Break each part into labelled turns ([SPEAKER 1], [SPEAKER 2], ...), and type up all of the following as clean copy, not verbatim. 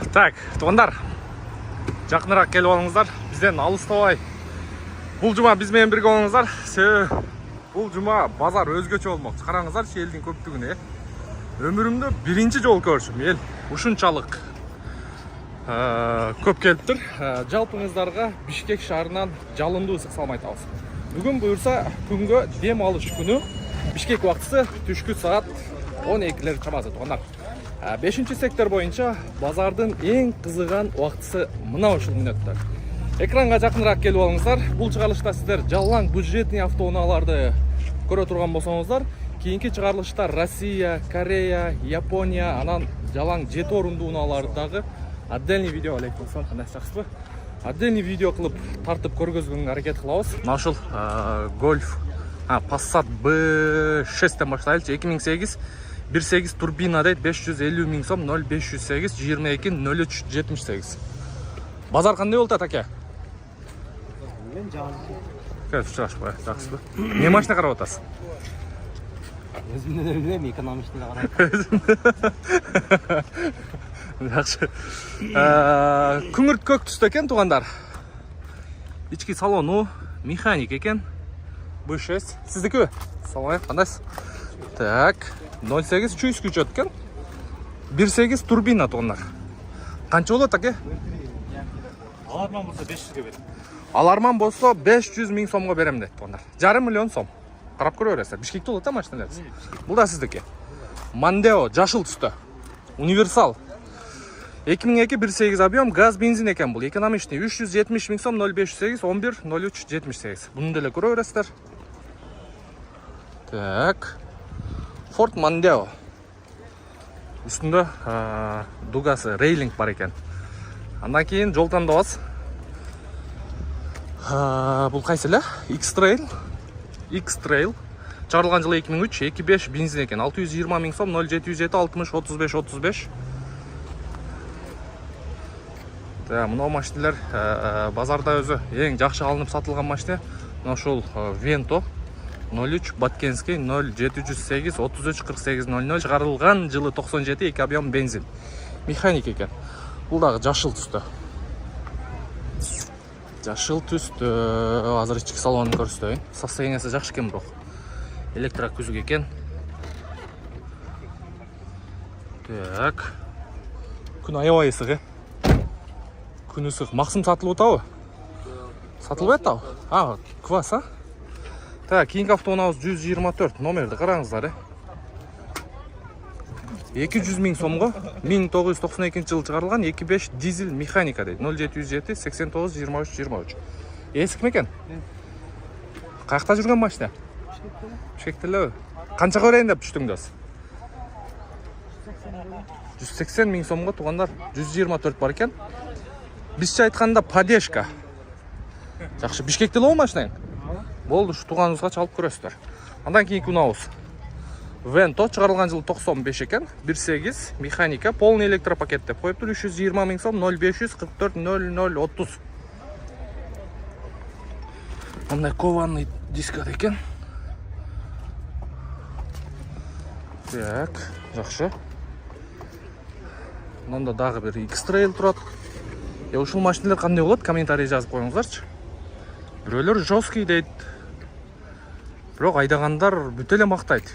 [SPEAKER 1] Так, туғандар, жақынырақ келіп алыңыздар, бізден алыстабай. Бұл жұма бізмен бірге болыңыздар. Бұл жұма базар өзгөчө болмок. Қараңыздар, елдің көптігіне. Өмірімді бірінші жол көршім, ел ушунчалык көп келиптир. Жалпыңыздарға Бишкек шаарынан жалындуу ысык салмай атабыз. Бүгін буюрса күнгө дем алыш күнү. Бишкек убактысы түшкү саат 12-лер чамасы туғандар. 5-ші сектор бойынша базардың ең қызыған уақытысы мына ушул мүнөттөр. Экранға жақынырақ келіп алыңыздар. Бұл чыгарылышта сіздер жалаң бюджетный автоунааларды көрө турган болсоңуздар, кийинки чыгарылыштар Россия, Корея, Япония, анан жалаң 7 орундуу унаалардагы отдельный видео жақсыбы? Отдельный видео кылып тартып көргөзгөнгө аракет кылабыз. Мына ушул Golf Passat B6-тен баштайлычы 2008 1.8 турбина дейт, 550 000 сом, 0508 22 03 78. Базар кандай болду атаке?
[SPEAKER 2] Мен жан.
[SPEAKER 1] Жақсы, жақсы. Не машина карап атасыз?
[SPEAKER 2] Өзүмдөн билбейм, экономичный карап.
[SPEAKER 1] Жақсы. Күңүрт көк түстө экен тугандар. Ички салону механик экен. B6. Сиздики? Салам, кандайсыз? Так. 08 чуйс күч өткен. 1.8 турбина туғандар. Қанша болот аке?
[SPEAKER 2] Аларман болса 500-ге берем.
[SPEAKER 1] Аларман болса 500 000 сомға берем дейт туғандар. 5,5 миллион сом. Қарап көрө бересіздер. Бишкекте болот машиналарыңыз. Бұл да сіздікі. Мандео жашыл түсті. Универсал. 2002 1.8 объем газ бензин екен бұл. Экономичный 370 000 сом, 0508 11 03 78. Бұны деле көрө бересіздер. Так. Ford Mondeo. Үстінде дугасы, рейлинг бар екен. Андан кейін жол таңдабыз. Бұл қайсылы? X-Trail. X-Trail. Чарылған жылы 2003, 2.5 бензин екен. 620 000 сом, 0707 60 35 35. Мынау машинелер базарда өзі ең жақсы алынып сатылған машина. Мына ушул Vento 03 Баткенский 0708 33 48 00 шығарылған жылы 97 2 объем бензин. Механик екен. Бұл дағы жашыл түсті. Жашыл түсті. Азыр ички салонын көрсөтөйүн. Состояниясы жакшы экен бирок. Электрак күзүк екен. Так. Күн аябай ысык. Күн ысык. Максим сатылып атабы? Сатылып атабы? Квас, Так, кейінгі автоунаабыз 124 номерді қараңыздар. 200 000 сомға 1992 жылы шығарылған 2.5 дизель механика дейді. 0707 89 23 23. Есік ме екен? Қаяқта жүрген машина? Бишкектелі. Қаншаға өрейін деп түштіңдіз? 180 000 сомға туғандар 124 бар екен. Бізше айтқанда поддержка. Жақшы, Бишкектелі ол машинаң? Болды, туғаныңызға чалып көресіздер. Андан кейін күнауыз. Vento шығарылған жылы 95 екен. 1.8 механика, полный электропакет деп қойып тұр. 320 000 сом, 0544 0030. Мындай кованный диск екен. Так, жақсы. Мында дағы бір X-Trail тұрады. Ушул машиналар қандай болады? Комментарий жазып қойыңыздарчы. Біреулер жесткий дейді. Бирок айдагандар бүтеле мактайт.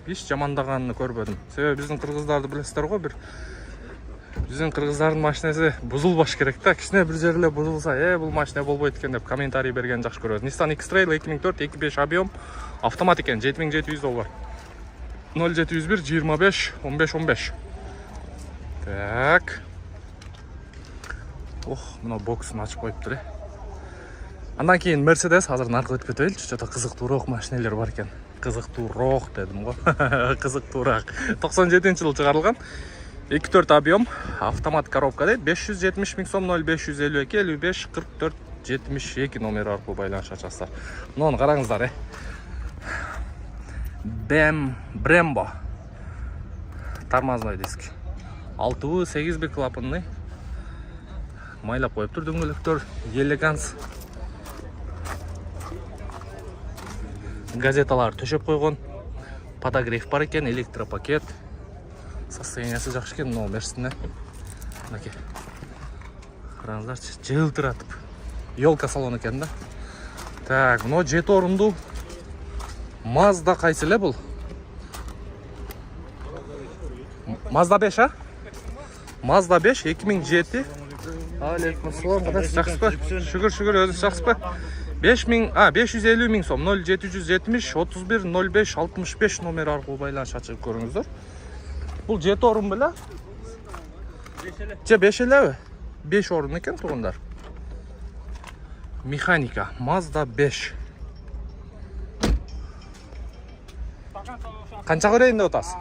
[SPEAKER 1] Еш жамандаганын көрбөдүм. Себеби биздин кыргыздарды билесиздер го, биздин кыргыздардын машинасы бузулбаш керек да. Кичине бир жерде бузулса, бул машина болбойт экен деп комментарий берген жакшы көрөбүз. Nissan X-Trail 2004 2.5 объем автомат экен, $7700. 0701 25 15 15. Так. Мына боксын ачып коюптур. Андан кейін Mercedes, азыр нарқы өтіп кетейінші, что-то қызықтырақ машинелер бар екен. Қызықтырақ дедім ғой. Қызықтырақ. 97 жылы шығарылған. 2.4 объем, автомат коробка дейді. 570 000 сом, 0552 55 44 72 номер арқылы байланыш ашасыздар. Мынаны қараңыздар. Brembo. Тормозной диск. 6 8 клапанный. Майлап қойып тұр дөңгелектер. Элеганс. Газеталар төшеп қойған. Подогрев бар екен, электропакет. Состояниясы жақсы екен, но мерсіне. мынакей. Қараңыздаршы, жылтыратып. Елка салон екен да. Так, мынау 7 орынды Mazda қайсы эле бұл? Mazda 5, а? Mazda 5 2007. Алейкумассалам, жақсы па? Шүгір, өзі жақсы па? 550 мың сом, 0770 31 05 65 номер арқылы байланыш ашып көріңіздер. Бұл 7 орын біле? 5 еле? 5 орын екен туғындар. Механика, Mazda 5. Қанша көрейін деп отасыз?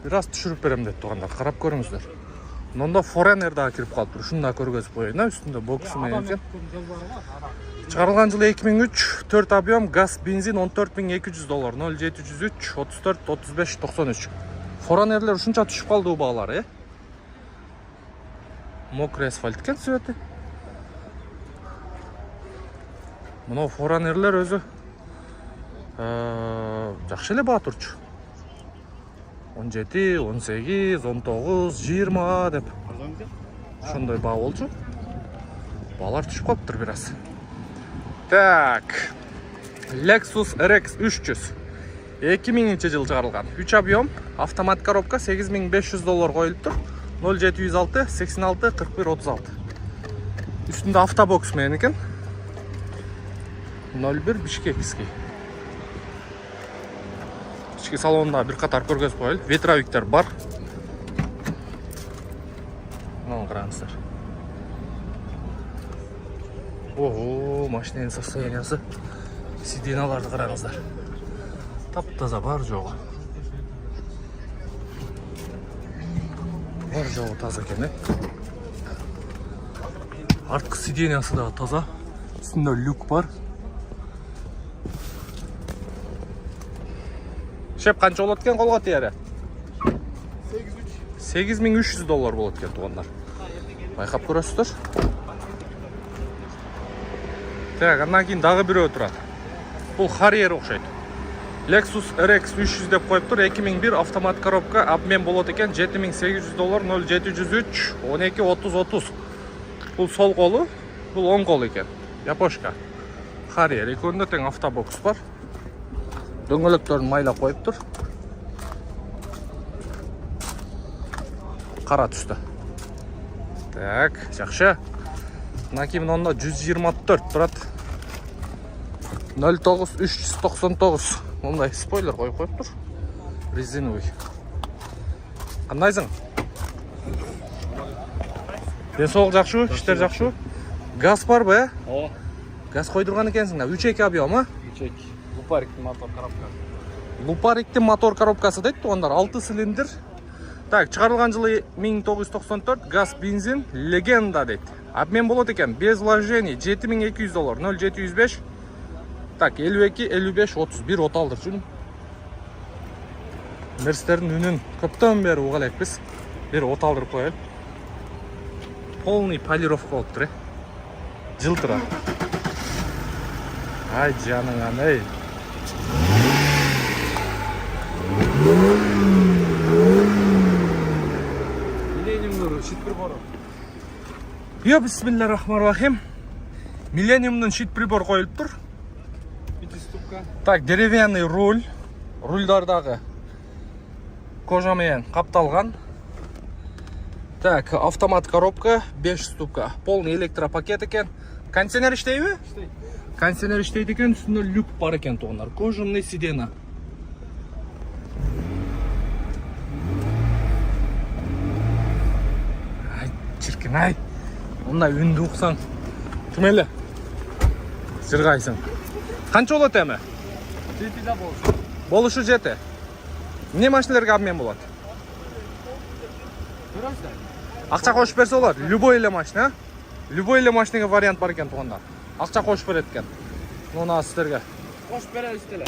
[SPEAKER 1] Biraz түшіріп берем деп туғандар, қарап көріңіздер. Онда Foreigner дағы кіріп қалып тұр. Шunu да көргізіп қойын, үстінде боксы мен екен. Шығарылған жылы 2003, 4 объем, газ, бензин $14.200, 0703 34 35 93. Foreigner'ler ушунча түшіп қалды бұл бағалары, Мокрый асфальт екен светі. Мынау Foreigner'ler өзі жақсы эле баа турчу. 17, 18, 19, 20 деп. Шундай баа болчу. Баалар түшүп калыптыр бираз. Так. Lexus RX 300. 2000 жыл чыгарылган. 3 объем, автомат коробка, $8500 коюлуптур. 0706 86 41 36. Үстүндө автобокс менен экен. 01 Бишкекский. Ішкі салонда бір қатар көргізіп қойыл. Ветровиктер бар. Мынаны қараңыздар. Ого, машинаның состояниясы. Сиденаларды қараңыздар. Тап-таза бар жоғы. Бар жоғы таза екен. Артқы сидениясы да таза. Үстінде люк бар. Шеп қанша болады екен қолға тиері? $8300 болады екен туғандар. Байқап көресіздер. Так, андан кейін дағы біреу тұрады. Бұл Harrier оқшайды. Lexus RX 300 деп қойып тұр. 2001 автомат коробка, обмен болады екен. $7800, 0703 12 30 30. Бұл сол қолы, бұл оң қол екен. Япошка. Harrier, екеуінде тең автобокс бар. Дөңгөлектерін майла қойып тұр. Қара түсті. Так, жақшы. Накейін онда 124 тұрады. 09 399. Ондай спойлер қойып тұр. Резиновый. Қандайсың? Денсаулық жақшы, іштер жақшы. Газ бар ба?
[SPEAKER 2] О.
[SPEAKER 1] Газ қойдырған екенсің, 3-2 объемы?
[SPEAKER 2] 3-2. Лупариктің мотор коробкасы.
[SPEAKER 1] Лупариктің мотор коробкасы дейді, туғандар 6 цилиндр. Так, шығарылған жылы 1994, газ, бензин, легенда дейді. Обмен болады екен, без вложений, $7200, 0705. Так, 52, 55, 31 оталдыр жүнім. Мерстердің үнін көптен бері оғалайық біз. Бері оталдырып қойып. Полный полировка болып тұр. Жылтыра. Ай, жаныңан, ей.
[SPEAKER 2] Millennium'ның шит-приборы.
[SPEAKER 1] Бисмиллахиррахманиррахим. Millennium'ның шит-прибор қойылып тұр.
[SPEAKER 2] Пятиступка.
[SPEAKER 1] Так, деревянный руль. Рульдардағы кожамен қапталған. Так, автомат коробка, 5 ступка. Полный электропакет екен. Кондиционер іштей ме?
[SPEAKER 2] Іштей.
[SPEAKER 1] Кондиционер іштейді екен, үстінде люк бар екен туғандар. Кожаный сидена. Ай, чіркін, ай. Онда үнді ұқсаң. Түмелі. Жырғайсың. Қанша болады әмі?
[SPEAKER 2] Жетіде болшы.
[SPEAKER 1] Болушы жеті. Не машинелерге обмен болады?
[SPEAKER 2] Көріңіздер.
[SPEAKER 1] Ақша қошып берсе олар. Любой еле машина. Любой еле машинаға вариант бар екен туғандар. Ақша қошып береді екен. Оны сіздерге.
[SPEAKER 2] Қош бере үстелі.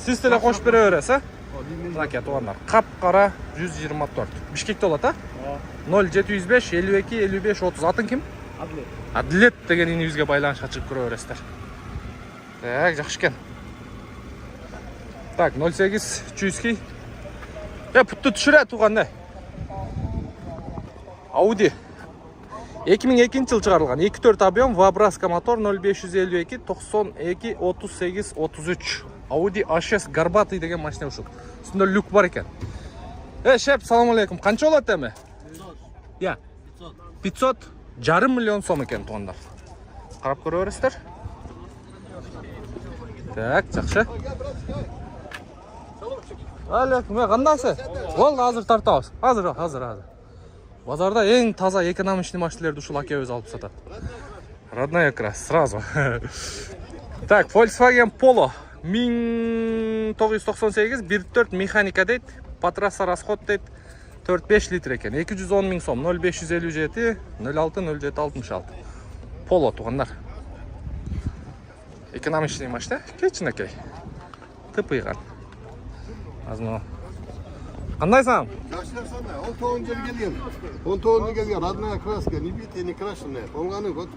[SPEAKER 1] Сіз теле қошып бере бересіз, а? Мынакей туғандар. Қап-қара 124. Бишкекте болады, а? 0705 52 55 30. Атын кім?
[SPEAKER 2] Адлет.
[SPEAKER 1] Адлет деген инебізге байланышқа шығып көре бересіздер. Так, жақсы екен. Так, 08 чуйский. Пұтты түшіре туғандай. Audi 2002 жыл чыгарылган 2.4 объем Вабраска мотор 0552 92 38 33 Audi A6 горбатый деген машина ушул. Үстүндө люк бар экен. Шеп, салам алейкум. Канча болот эми? 500 жарым миллион сом экен туугандар. Карап көрө бересиздер. Так, жакшы. Алейкум, кандайсыз? Болду, азыр тартабыз. Азыр. Базарда эң таза экономичный машиналарды ушул аке өзү алып сатат. Родная крас, сразу. Так, Volkswagen Polo 1998 1.4 механика дейт, патраса расход дейт, 4-5 литр екен. 210 миң сом, 0557 06 07 66. Polo туғандар. Экономичный машина, кечинекей. Тыпыйған. Азмы. Қандайсың?
[SPEAKER 3] Жақшыларсан да, 19 жыл келген. 19 келген, родная краска, не битая, не крашенная. Болғаны вот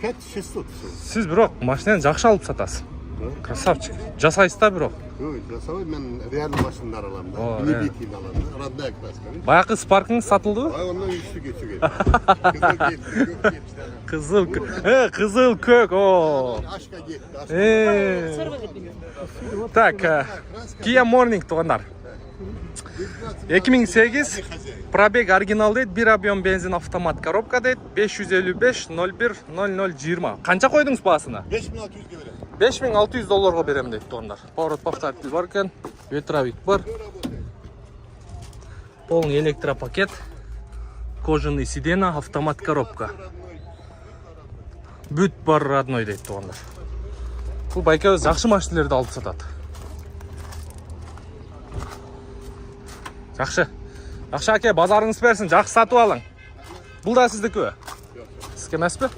[SPEAKER 3] 5-600.
[SPEAKER 1] Сіз бирок машинаны жақшы алып сатасыз. Красавчик. Жасайсыз да бирок.
[SPEAKER 3] Ой, жасабай, мен реально машиндар аламын да. Не битый аламын. Родная краска.
[SPEAKER 1] Баягы Spark'ың сатылды?
[SPEAKER 3] Ай, ондан үстü geçiyor.
[SPEAKER 1] Кызыл көк. О.
[SPEAKER 3] Ашка кетті.
[SPEAKER 1] Так, Kia Morning туғандар. 2008 пробег оригинал дейт, 1 объем бензин автомат коробка дейт, 555 01 0020. Қанша қойдыңыз басына?
[SPEAKER 3] 5600 берем.
[SPEAKER 1] $5600 берем дейт туғандар. Поворот повторитель бар екен, ветровик бар. Полный электропакет, кожаный сиденье, автомат коробка. Бүт бар родной дейт туғандар. Бұл байке өз жақшы машинелерді алып сатады. Жақшы аке, базарыңыз берсін, жақсы сатып алың. Бұл да сіздікі? Сізге емес пе?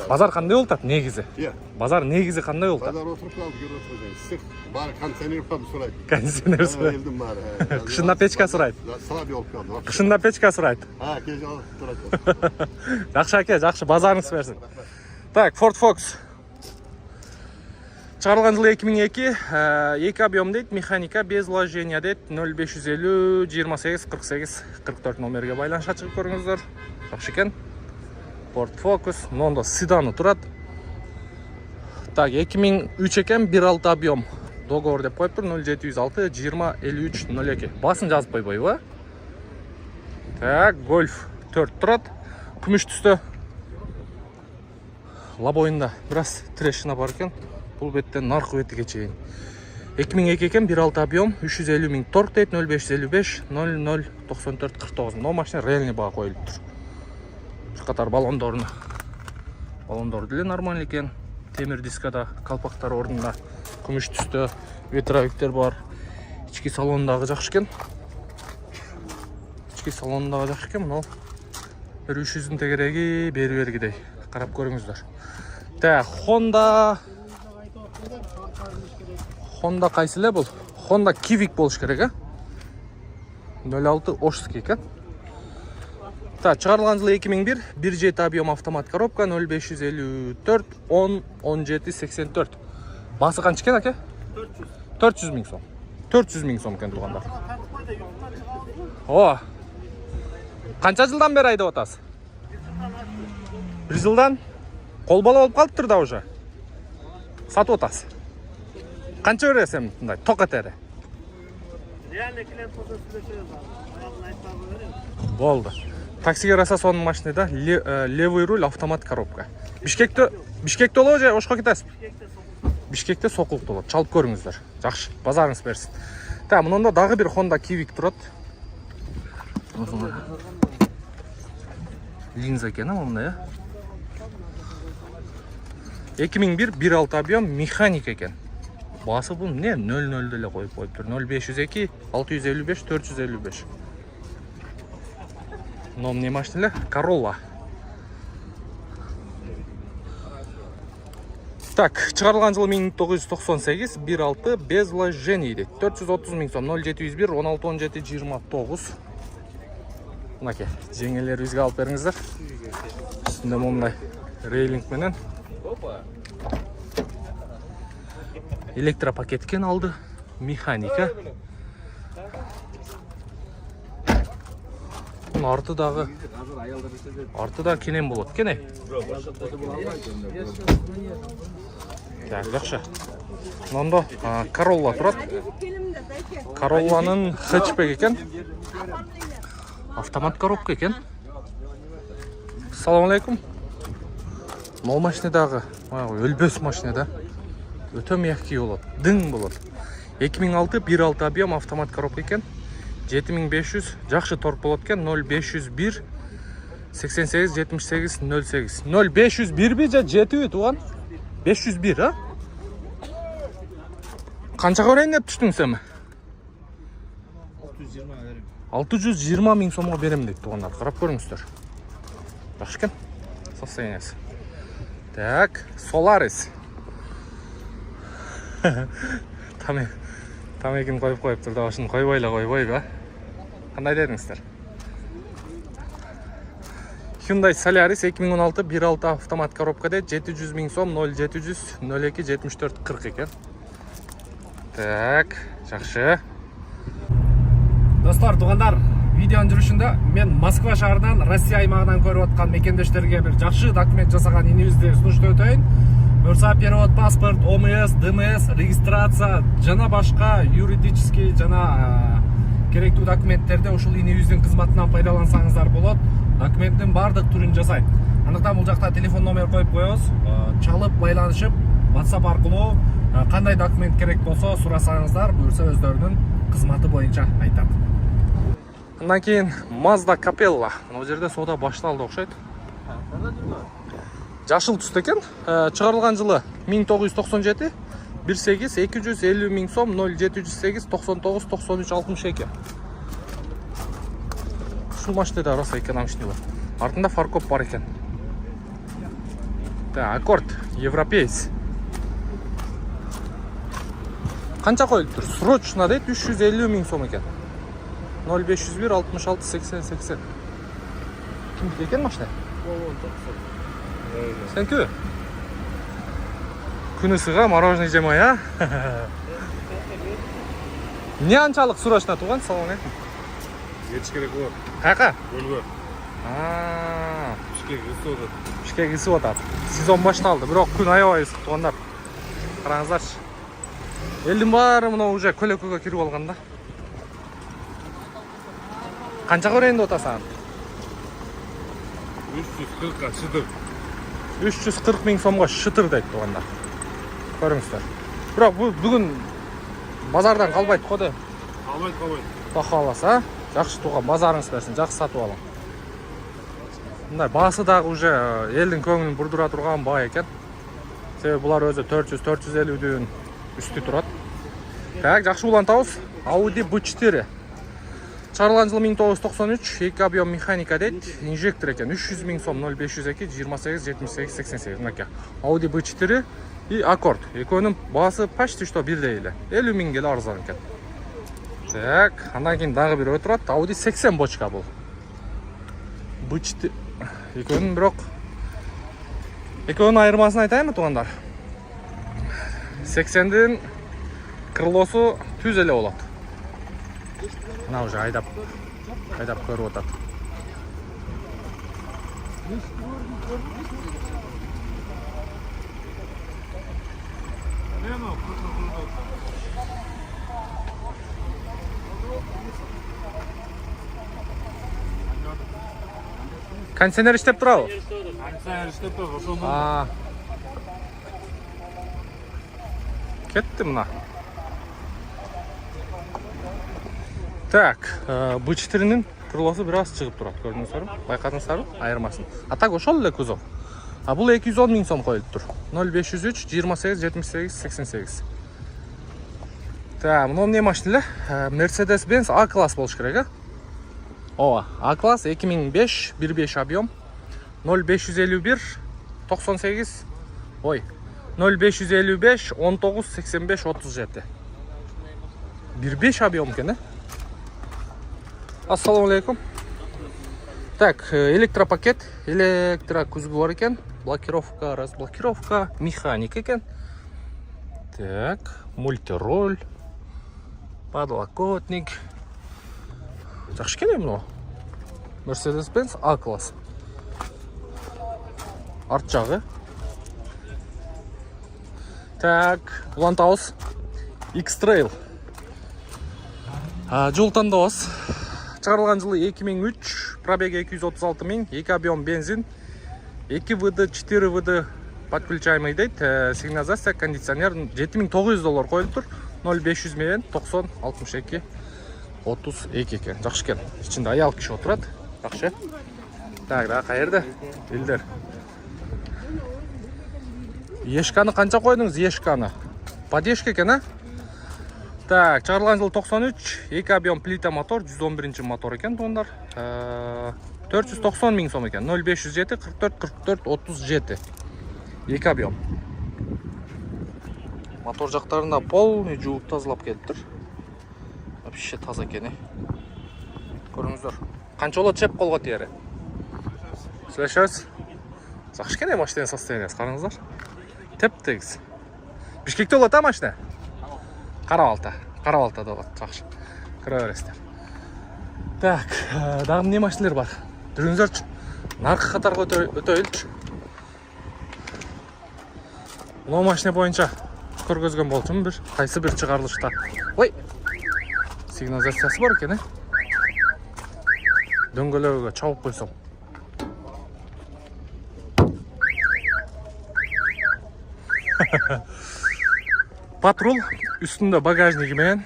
[SPEAKER 1] Базар қандай олтады, негізі? Базар негізі қандай олтады?
[SPEAKER 3] Базар отырып қалды, көр отырып. Сық, бар кондиционер қап сұрайды.
[SPEAKER 1] Кондиционер сұрайды.
[SPEAKER 3] Елдің бар.
[SPEAKER 1] Қышында печка сұрайды.
[SPEAKER 3] Слабый олып қалды.
[SPEAKER 1] Қышында печка сұрайды.
[SPEAKER 3] Кез алып тұрады.
[SPEAKER 1] Жақшы аке, жақшы, базарыңыз берсін. Так, Ford Focus. Чыгарылган жылы 2002, 2 объем дейт, механика без вложения дейт, 0550 28 48 44 номерге байланыша чыгып көрүңүздөр. Жакшы экен. Ford Focus, мында седаны турат. Так, 2003 экен, 1.6 объем. Договор деп коюптур, 0706 20 53 02. Басын жазып койбойбу? Так, Golf 4 турат. Күмүш түстө. Лабойында біраз трешина бар екен. Бұл беттен нарқы бетіге чейін. 2002 екен, 1.6 объем, 350 миң торг дейт, 0555 00 94 49. Но машина реальный баға қойылып тұр. Bir қатар баллондорына. Баллондор деле нормальный екен. Темір дискада, қалпақтар орнында, күміш түсті, ветровиктер бар. Ички салондағы жақшы екен. Ички салондағы жақшы екен, мынау 300-дің тегереги бері-бергідей. Қарап көріңіздер. Так, Honda қайсылы бұл? Honda Civic болыш керек, 06 Ошский екен. Так, чыгарылган жылы 2001, 1.7 объем автомат коробка, 0554 10 17 84. Басы қанша екен, аке? 400 миң сом. 400 миң сом екен туғандар. О, қанша жылдан бері айдап отасыз? 1 жылдан? Қолбала болып қалып тұрда уже. Сатып отасыз. Қанша бересің мындай тоқат әрі?
[SPEAKER 4] Реально клиент болса сөйлесеміз.
[SPEAKER 1] Болды. Таксиге раса соның машинада левый руль, автомат коробка. Бишкекте олу же Ошқа кетесіз? Бишкекте соқылық толады. Чалып көріңіздер. Жақшы, базарыңыз берсін. Та, мұнда дағы бір Honda Civic тұрады. Линза екен, мұнда, 2001 1.6 объем механика екен. Басы бұл не? 00 деле қойып тұр. 0502 655 455. Мынау не машина? Corolla. Так, чыгарылган жылы 1998, 1.6 без вложений дейт. 430 миң сом, 0701 16 17 29. Мынаке, жеңелер бізге алып беріңіздер. Үстінде мұндай рейлинг менен. Электропакеткен алды, механика. Мунун арты да кенен болот экен. Так, жакшы. Мында Corolla турат. Corolla'нын хэтчбек экен. Автомат коробка экен. Assalamu алейкум. Мол машинадагы, өлбөс машина да. Өтө мягкий болот, дың болот. 2006 1.6 объем автомат коробка экен. 7500 жакшы торг болот экен. 0501 88 78 08. 0501 же жетиби туган? 501, а? Канчага берейин деп түштүң сен? 620 миң сомго берем дейт тугандар. Карап көрүңүздөр. Жакшы экен. Состояниясы. Так, Solaris. Тамекин коюп коюптур да, ошону койбойбу. Кандай дедиңиздер? Hyundai Solaris 2016 1.6 автомат коробка дейт, 700 миң сом, 0700 02 74 40 экен. Так, жакшы. Достор, тугандар, видеонун жүрүшүндө мен Москва шаарынан, Россия аймагынан көрүп аткан мекендештерге бир жакшы документ жасаган инибизди сунуштап өтөйүн. Буюрса перевод, паспорт, ОМС, ДМС, регистрация жана башка юридический жана керектүү документтерди ушул инибиздин кызматынан пайдалансаңыздар болот. Документтин бардык түрүн жасайт. Андыктан бул жакта телефон номер коюп коебуз. Чалып байланышып, WhatsApp аркылуу кандай документ керек болсо сурасаңыздар, буюрса өздөрүнүн кызматы боюнча айтат. Андан кийин Mazda Capella. Мына жерде соода башталды окшойт. Жашыл түстө экен. Чыгарылган жылы 1997, 18 250 миң сом, 0708 99 93 62. Ушул машинада роса экономичный бар. Артында фаркоп бар экен. Так, Accord, европеец. Канча коюлуп тур? Срочно дейт 350 миң сом экен. 0501 66 80 80. Кимдики экен машина? Сенки? Күнү сыга мороженое жемай, а? Не анчалык срочно туган? Салам алейкум.
[SPEAKER 2] Жетиш керек болот.
[SPEAKER 1] Каяка?
[SPEAKER 2] Көлгө.
[SPEAKER 1] Бишкек ысып атат. Сезон башталды, бирок күн аябай ысык тугандар. Караңыздарчы. Элдин баары мына уже көлөккөгө кирип алган да. Канчага берейин деп атасың?
[SPEAKER 2] 340 шытыр.
[SPEAKER 1] 340 миң сомго шытыр дейт тугандар. Көрүңүздөр. Бирок бүгүн базардан калбайт го да.
[SPEAKER 2] Калбайт.
[SPEAKER 1] Кудай кааласа, жакшы туган базарыңыз берсин, жакшы сатып алам. Мындай баасы дагы уже элдин көңүлүн бурдура турган баа экен. Себеби булар өзү 400-450дүн үстү турат. Так, жакшы улантабыз. Audi B4. Чыгарылган жылы 1993, 2 объем механика дейт, инжектор экен, 300 миң сом, 0502 28 78 88. Мынакей. Audi B4 и Accord. Экөөнүн баасы почти что бирдей эле. 50 миңге эле арзан экен. Так, андан кийин дагы бирөө турат. Audi 80 бочка бул. B4 экөөнүн бирок экөөнүн айырмасын айтайынбы тугандар? 80дин крылосу түз эле болот. Мына уже айдап көрүп атат. Кондиционер иштеп турабы?
[SPEAKER 2] Кондиционер иштеп тур, ошону.
[SPEAKER 1] Кетти мына. Так, B4-нин крылосу бир аз чыгып турат, көрдүңүздөрбү? Байкадыңыздарбы? Айырмасын. А так ошол эле кузов. А бул 210 миң сом коюлуп тур. 0503 28 78 88. Так, мына эмне машина эле? Mercedes-Benz A-класс болуш керек, а? Ооба, A-класс 2005, 1.5 объем. 0551 98 0555 19 85 37. 1.5 объем экен, Ассаламу алейкум. Так, электропакет, электрокүзгү бар экен, блокировка, разблокировка, механика экен. Так, мультироль, подлокотник. Жакшы экен эмне? Mercedes-Benz A класс. Арт жағы. Так, Улантаус X-Trail. Жол таңдауыз. Шығарылған жылы 2003, пробег 236 000, 2 объем бензин, 2 ВД, 4 ВД подключаемый дейді. Сигнализация, кондиционер $7,900 қойылып тұр. 0500 мен 90 62 32 екен. Жақсы екен. Ішінде аял кіші отырады. Жақсы. Так, да, қайырды? Елдер. Ешканы қанша қойдыңыз? Ешканы. Подешка екен, а? Так, шығарылған жыл 93, 2 объем плита мотор, 111 мотор екен туғандар. 490 000 сом екен. 0507 44 44 37. 2 объем. Мотор жақтарында полный жуып тазалап келіп тұр. Вообще таза екен. Көріңіздер. Қанша олат шеп қолға тиері? Слышать? Жақсы екен машинаның состояниесі, қараңыздар. Теп-тегіз. Бішкекте олат а машина? Қарабалтада олат. Жақсы. Кіре бересіздер. Так, дағы не машинелер бар? Жүріңіздерші. Нарқы қатарға өтөйлікші. Бұл машина бойынша көргізген болчым бір. Қайсы бір шығарылышта. Ой! Сигнализациясы бар екен, дөңгелегі чауып қойсам. Патрул үстінде багажнигі мен.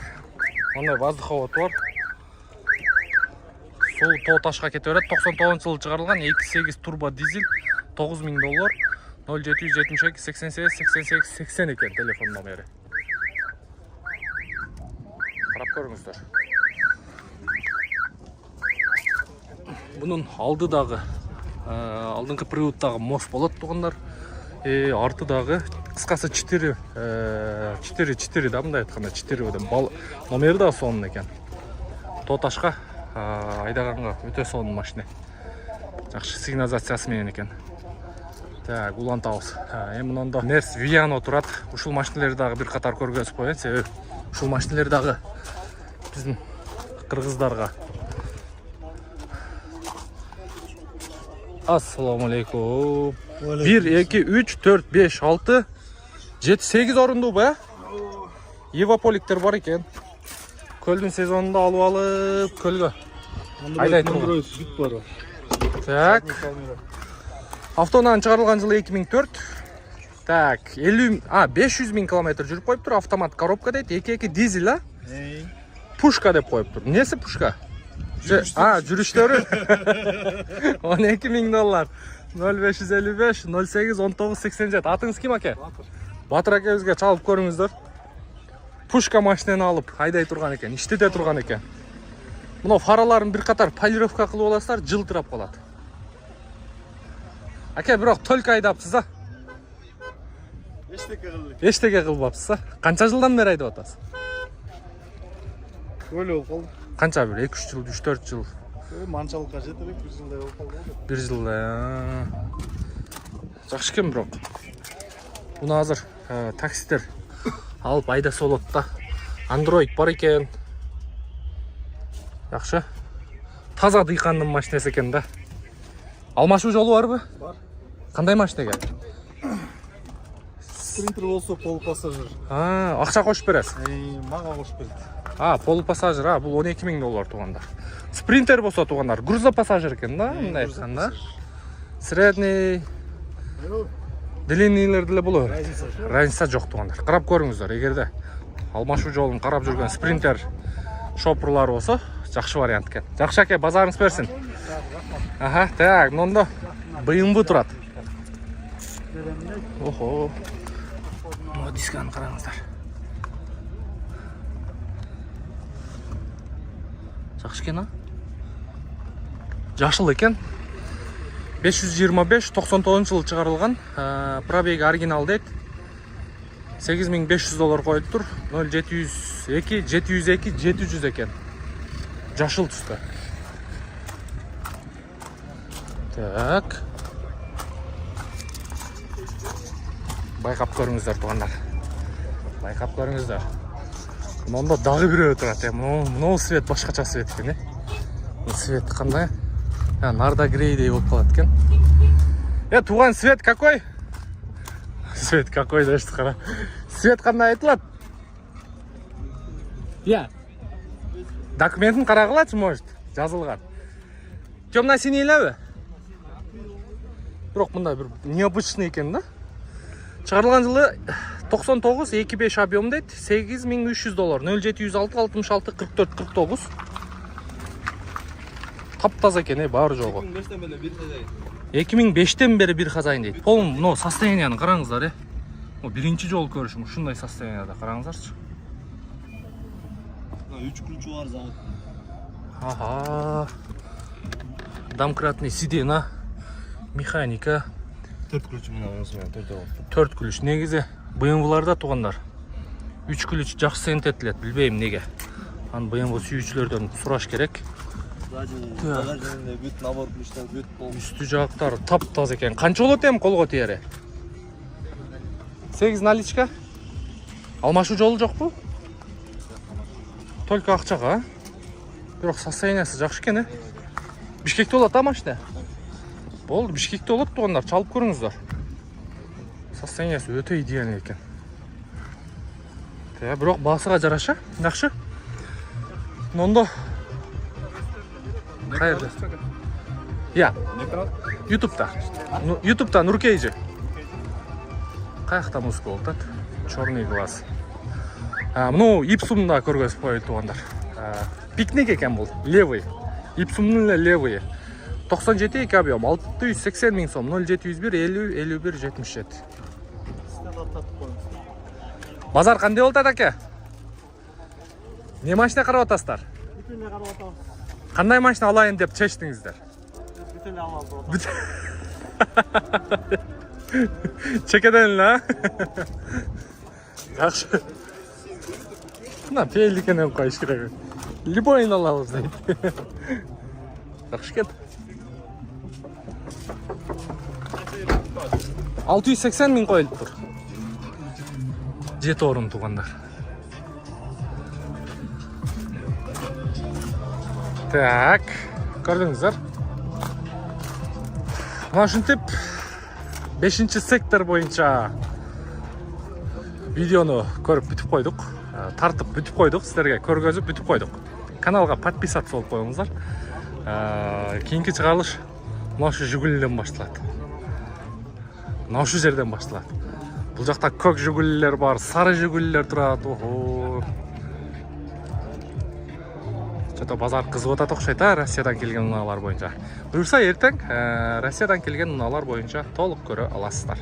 [SPEAKER 1] Ондай воздуховод бар. Сол тоғыташқа кете береді. 99 жылы шығарылған 2.8 турбо дизель, $9,000, 0772 88 88 80 екен телефон номері. Қарап көріңіздер. Бұның алдыңғы приводтағы мост болады туғандар. Артыдағы қысқасы 4 да, мұндай айтқанда 4 өден номері да соның екен. Тоташқа айдағанға өте соның машина. Жақшы сигнализациясы менен екен. Так, Улантаус. Мұнда Мерс Виано тұрады. Ушыл машиналердағы бір қатар көргізіп қойын. Себебі ушыл машиналердағы біздің қырғыздарға. Ассаламу алейкум. 1, 2, 3, 4, 5, 6, 7, 8 орынды ба? Еваполиктер бар екен. Көлдің сезонында алып көлгі. Айдай тұрғы. Так. Автонан шығарылған жылы 2004. Так, 500 000 километр жүріп қойып тұр. Автомат коробка дейді. 2 дизель, а? Пушка деп қойып тұр. Несі пушка? Жүріштері. $12,000. 0555 08 19 87. Атыңыз кім аке? Батыр акебізге чалып көріңіздер. Пушка машинаны алып айдай тұрған екен, іштеде тұрған екен. Мұнау фараларын бір қатар полировка қылып оласыздар, жылтырап қалады. Аке, бірақ только айдапсыз, да? Ештеке қылбапсыз, қанша жылдан бері айдап атасыз?
[SPEAKER 5] Өлі ол қалды.
[SPEAKER 1] Қанша бір? 2-3 жыл, 3-4 жыл?
[SPEAKER 5] Маншалыққа жетелік, 1 жылдай ол қалды.
[SPEAKER 1] 1 жылдай. Жақшы екен бірақ. Бұны азыр таксистер алып айда солотта. Android бар екен. Жақшы. Таза дыйқанның машинасы екен да. Алмашу жолы бар ба?
[SPEAKER 5] Бар.
[SPEAKER 1] Қандай машина екен?
[SPEAKER 5] Спринтер болса полупассажир.
[SPEAKER 1] Ақша қошып бересіз?
[SPEAKER 5] Маға қошып берді.
[SPEAKER 1] Полупассажир, бұл $12,000 туғандар. Спринтер болса туғандар, грузопассажир екен да, мұндай айтқанда. Средний, длинныйлерді бұл разница жоқ туғандар. Қарап көріңіздер, егерде алмашу жолын қарап жүрген спринтер шопырлар болса, жақшы вариант екен. Жақшы аке, базарыңыз берсін. Так, мұнда BMW тұрады. Охо. Дисканы қараңыздар. Жақшы екен, Жашыл екен. 525, 99 жылы шығарылған. Пробеги оригинал дейді. $8,500 қойып тұр. 0702, 702, 700 екен. Жашыл түсті. Так. Байқап көріңіздер туғандар. Байқап көріңіздер. Мұнда дағы біреу тұрады. Мұнау свет башқаша свет екен. Свет қандай? нарда грейдей болып қалады екен. Туған, свет какой? Свет какой дешті қара. Свет қандай айтылады? Документін қарағылатшы, может, жазылған. Темно-синейлі? Бірақ мұнда бір необычный екен, да? Шығарылған жылы 99, 2.5 объем дейді, $8.300, 0706 66 44 49. Тап-таза екен, бары жоғы. 2005-тен бері бір хазайын дейді. Полым, но состоянияны қараңыздар, Бірінші жол көрішім, шындай состоянияда қараңыздаршы.
[SPEAKER 5] 3 ключі бар завод.
[SPEAKER 1] Аха. Домкратный сидена, механика.
[SPEAKER 5] 4 ключі мына осымен
[SPEAKER 1] 4 ключ. Негізі BMW-ларда туғандар. 3 ключ жақсы сентетіледі, білбеймін неге. BMW сүйүүчүлөрдөн сураш керек.
[SPEAKER 5] Багажында бүт набор ключтар бүт болду.
[SPEAKER 1] Үстү жактары таптаза экен. Канча болот эми колго тиери? 8 наличка. Алмашуу жолу жокпу? Только акчага, Бирок состояниясы жакшы экен, Бишкекте болот машина. Болду, Бишкекте болот тугандар, чалып көрүңүздөр. Состояниясы өтө идеалный экен. Бирок баасыга жараша, жакшы. Нондо кайерде? YouTube'да Нуркейжи. Каякта музыка болуп атат? Черный глаз. Муну Ипсумда көргөзүп коюлду тугандар. Пикник экен бул, левый. Ипсумдун эле левый. 97 2 объем, 680 000 сом, 0701 50 51 77. Базар кандай болуп атат аке? Не машина карап атасыздар?
[SPEAKER 4] Бүтүндөй карап атабыз.
[SPEAKER 1] Кандай машина алайын деп чечтиңиздер?
[SPEAKER 4] Бүтүндөй алып атабыз.
[SPEAKER 1] Чекеден эле, Жакшы. Мына пейликенен коюш керек. Любойын алабыз дейт. Жакшы экен. 680 000 коюлуптур. 7 орун тугандар. Так, көрдүңүздөр. Мына ушинтип 5-сектор боюнча видеону көрүп бүтүп койдук. Тартып бүтүп койдук, силерге көргөзүп бүтүп койдук. Каналга подписаться болуп коюңуздар. Кийинки чыгарылыш мына ушу Жигулиден башталат. Мына ушу жерден башталат. Бул жакта көк Жигулилер бар, сары Жигулилер турат. Охо. Чото базар кызып атат окшойт, Россиядан келген унаалар боюнча. Буюрса эртең Россиядан келген унаалар боюнча толук көрө аласыздар.